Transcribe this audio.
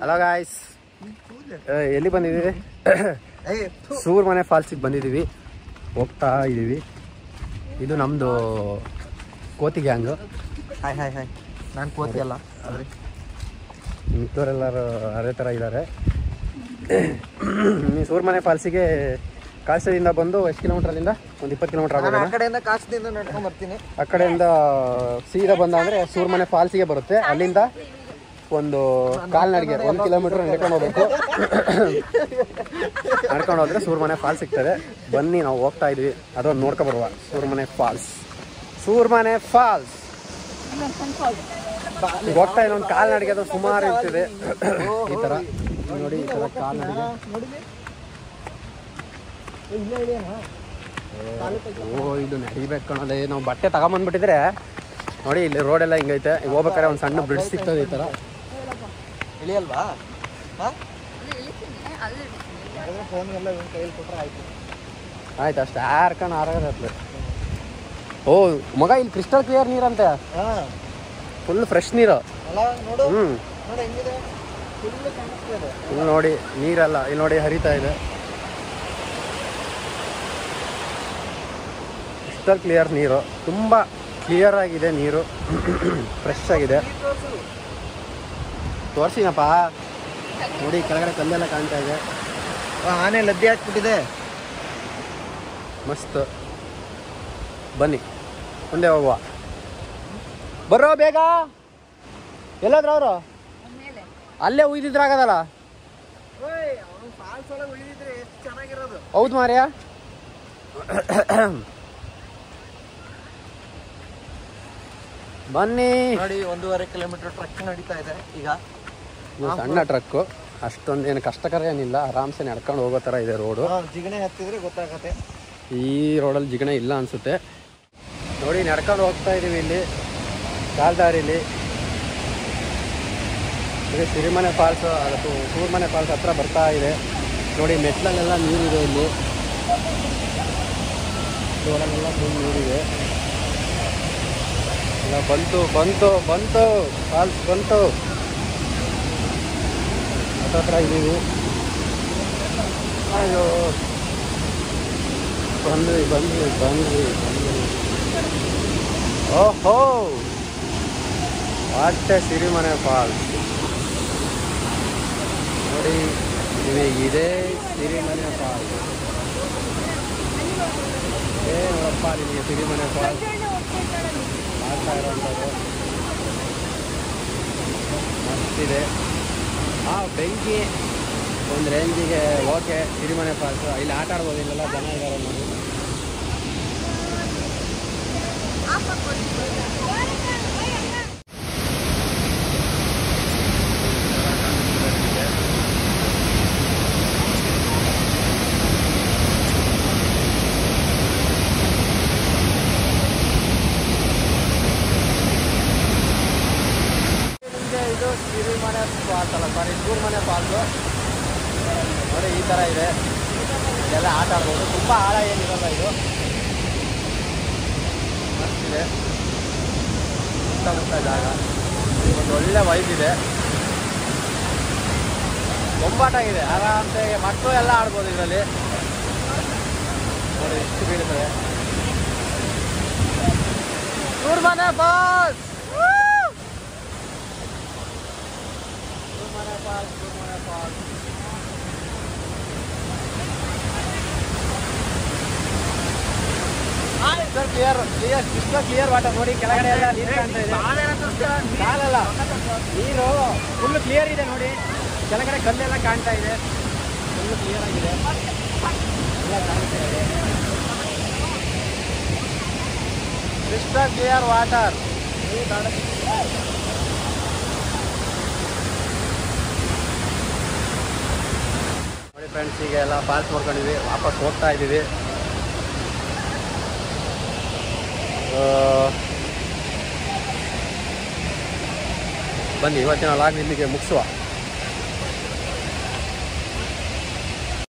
Hello guys, ಎಲ್ಲಿ ಬಂದಿದ್ದೀವಿ? ಸೂರ್ಮನೆ ಫಾಲ್ಸಿಗೆ ಬಂದಿದ್ದೀವಿ, ಹೋಗ್ತಾ ಇದ್ದೀವಿ. ಇದು ನಮ್ಮದು ಕೋತಿ ಗ್ಯಾಂಗು. ಹಾಯ್ ಹಾಯ್ ಹಾಯ್, ನಾನು ಕೋತಿ ಅಲ್ಲ, ಮಿಕ್ಕವರೆಲ್ಲರೂ ಅದೇ ಥರ ಇದ್ದಾರೆ. ಈ ಸೂರ್ಮನೆ ಫಾಲ್ಸಿಗೆ ಕಾಸದಿಂದ ಬಂದು ಎಷ್ಟು ಕಿಲೋಮೀಟರ್ ಅಲ್ಲಿಂದ? ಒಂದು 20 ಕಿಲೋಮೀಟರ್ ಆಗೋದು. ಆ ಕಡೆಯಿಂದ ಕಾಸದಿಂದ ನಡ್ಕೊಂಡು ಬರ್ತೀನಿ. ಆ ಕಡೆಯಿಂದ ಸೀದಾ ಬಂದ ಅಂದರೆ ಸೂರ್ಮನೆ ಫಾಲ್ಸಿಗೆ ಬರುತ್ತೆ. ಅಲ್ಲಿಂದ ಒಂದು ಕಾಲ್ನಡಿಗೆ 1 ಕಿಲೋಮೀಟರ್ ನಡ್ಕೊಂಡು ಹೋಗ್ಬೇಕು. ನಡ್ಕೊಂಡು ಹೋದ್ರೆ ಸೂರ್ಮನೆ ಫಾಲ್ಸ್ ಸಿಗ್ತದೆ. ಬನ್ನಿ, ನಾವು ಹೋಗ್ತಾ ಇದ್ವಿ, ಅದೊಂದು ನೋಡ್ಕೊಬರುವ. ಸೂರ್ಮನೆ ಫಾಲ್ಸ್ ಹೋಗ್ತಾ ಇಲ್ಲ. ಒಂದು ಕಾಲ್ನಡಿಗೆ ಅದು ಸುಮಾರು ಇರ್ತಿದೆ. ಈ ಥರ ನೋಡಿ, ಈ ಥರ ಕಾಲ್ನಡಿಗೆ. ಇದು ನಡಿಬೇಕು ಕಣೋದೆ. ನಾವು ಬಟ್ಟೆ ತಗೊಂಬಂದ್ಬಿಟ್ಟಿದ್ರೆ ನೋಡಿ, ಇಲ್ಲಿ ರೋಡೆಲ್ಲ ಹಿಂಗೈತೆ. ಈಗ ಹೋಗ್ಬೇಕಾದ್ರೆ ಒಂದು ಸಣ್ಣ ಬ್ರಿಡ್ಜ್ ಸಿಗ್ತದೆ ಈ ಥರ. ಇಳಿಯಲ್ವಾ? ಆಯ್ತು, ಅಷ್ಟು ಯಾರ್ಕಂಡು ಆರಾಗತ್ತೆ. ಓ ಮಗ, ಇಲ್ಲಿ ಕ್ರಿಸ್ಟಲ್ ಕ್ಲಿಯರ್ ನೀರಂತೆ, ಫುಲ್ ಫ್ರೆಶ್ ನೀರು. ಇಲ್ಲಿ ನೋಡಿ ನೀರೆಲ್ಲ, ಇಲ್ಲಿ ನೋಡಿ ಹರಿತಾ ಇದೆ. ಕ್ರಿಸ್ಟಲ್ ಕ್ಲಿಯರ್ ನೀರು, ತುಂಬ ಕ್ಲಿಯರ್ ಆಗಿದೆ ನೀರು, ಫ್ರೆಶ್ ಆಗಿದೆ. ತೋರಿಸಿನಪ್ಪ ನೋಡಿ, ಕೆಳಗಡೆ ಕಲ್ಲೆಲ್ಲ ಕಾಣ್ತಾ ಇದೆ. ಆನೆ ಲದ್ದೆ ಹಾಕ್ಬಿಟ್ಟಿದೆ, ಮಸ್ತ್. ಬನ್ನಿ ಮುಂದೆ ಹೋಗುವ. ಬರೋ ಬೇಗ. ಎಲ್ಲಾದ್ರು ಅವರು ಅಲ್ಲೇ ಉಯ್ದಿದ್ರಾಗದಲ್ಲ. ಹೌದು ಮಾರ್ಯ. ಬನ್ನಿ ನೋಡಿ, 1.5 ಕಿಲೋಮೀಟರ್ ಟ್ರಕ್ ನಡೀತಾ ಇದೆ ಈಗ. ಸಣ್ಣ ಟ್ರಕ್ಕು, ಅಷ್ಟೊಂದೇನು ಕಷ್ಟಕರ ಏನಿಲ್ಲ, ಆರಾಮ್ಸೆ ನಡ್ಕೊಂಡು ಹೋಗೋ ಥರ ಇದೆ ರೋಡು. ಜಿಗಣೆ ಹತ್ತಿದ್ರೆ ಗೊತ್ತಾಗತ್ತೆ. ಈ ರೋಡಲ್ಲಿ ಜಿಗಣೆ ಇಲ್ಲ ಅನಿಸುತ್ತೆ. ನೋಡಿ, ನಡ್ಕೊಂಡು ಹೋಗ್ತಾ ಇದ್ದೀವಿ ಇಲ್ಲಿ ಕಾಲ್ದಾರಿಲಿ. ಇದು ಸಿರಿಮನೆ ಫಾಲ್ಸ್, ಅದು ಸೂರ್ಮನೆ ಫಾಲ್ಸ್ ಹತ್ರ ಬರ್ತಾ ಇದೆ. ನೋಡಿ, ಮೆಟ್ಲಲ್ಲೆಲ್ಲ ನೀರಿದೆ, ಇಲ್ಲಿ ಒಳಗೆಲ್ಲ ಫುಲ್ ನೀರಿದೆ. ಎಲ್ಲ ಬಂತು ಫಾಲ್ಸ್ ಬಂತು. ಹತ್ರ ಇದ್ದೀವಿ. ಅಯ್ಯೋ, ಬಂದ್ವಿ. ಓಹೋ, ವಾಟೆ ಸಿರಿಮನೆ ಫಾಲ್ಸ್ ನೋಡಿ. ಇದೆ ಸಿರಿಮನೆ ಫಾಲ್ಸ್. ನೋಡಪ್ಪ, ನಿಮಗೆ ಸಿರಿಮನೆ ಫಾಲ್ಸ್ ಆಗ್ತಾ ಇರೋಂಥದ್ದು ಮಸ್ತಿದೆ. ಬೆಂಕಿ ಒಂದು ರೇಂಜಿಗೆ ಓಕೆ. ಸಿರಿಮನೆ ಫಾಲ್ಸು ಇಲ್ಲಿ ಆಟ ಆಡ್ಬೋದು, ಇಲ್ಲೆಲ್ಲ ಜನ ಇದ್ದಾರೆ ನೋಡಿ. ಇದು ಸಿರಿಮನೆ ಫಾಲ್ಸ್ ಅಲ್ಲ, ಸಾರಿ, ಸೂರ್ಮನೆ ಫಾಲ್ಸು ನೋಡಿ. ಈ ಥರ ಇದೆ, ಇದೆಲ್ಲ ಆಟ ಆಡ್ಬೋದು. ತುಂಬ ಆಳ ಏನಿರಲ್ಲ, ಇದು ಮಸ್ತಿದೆ. ಸುತ್ತಮುತ್ತ ಜಾಗ, ಒಂದು ಒಳ್ಳೆ ವೈಬ್ ಇದೆ, ಬೊಂಬಾಟ ಇದೆ. ಆರಾಮ್ಸೆ ಮಕ್ಕಳು ಎಲ್ಲ ಆಡ್ಬೋದು ಇದರಲ್ಲಿ. ನೋಡಿ ಎಷ್ಟು ಬೀಳ್ತದೆ. Surmane falls, Surmane falls. Clear water ನೋಡಿ. ಕೆಳಗಡೆ ಎಲ್ಲ ನೀರು ಕಾಣ್ತಾ ಇದೆ. ಕಾಲಲ್ಲ, ನೀರು ಫುಲ್ ಕ್ಲಿಯರ್ ಇದೆ ನೋಡಿ. ಕೆಳಗಡೆ ಕಲ್ಲೆಲ್ಲ ಕಾಣ್ತಾ ಇದೆ, ಫುಲ್ ಕ್ಲಿಯರ್ ಆಗಿದೆ, ಎಲ್ಲ ಕಾಣ್ತಾ ಇದೆ. Crystal clear water. ನೋಡಿ ಫ್ರೆಂಡ್ಸ್, ಈಗ ಎಲ್ಲ ಫಾಲ್ಸ್ ನೋಡ್ಕೊಂಡಿದ್ವಿ, ವಾಪಸ್ ಹೋಗ್ತಾ ಇದ್ದೀವಿ. ಬನ್ನಿ, ಇವತ್ತಿನ ಲಾಗ್ ಇಲ್ಲಿಗೆ ಮುಗಿಸುವ.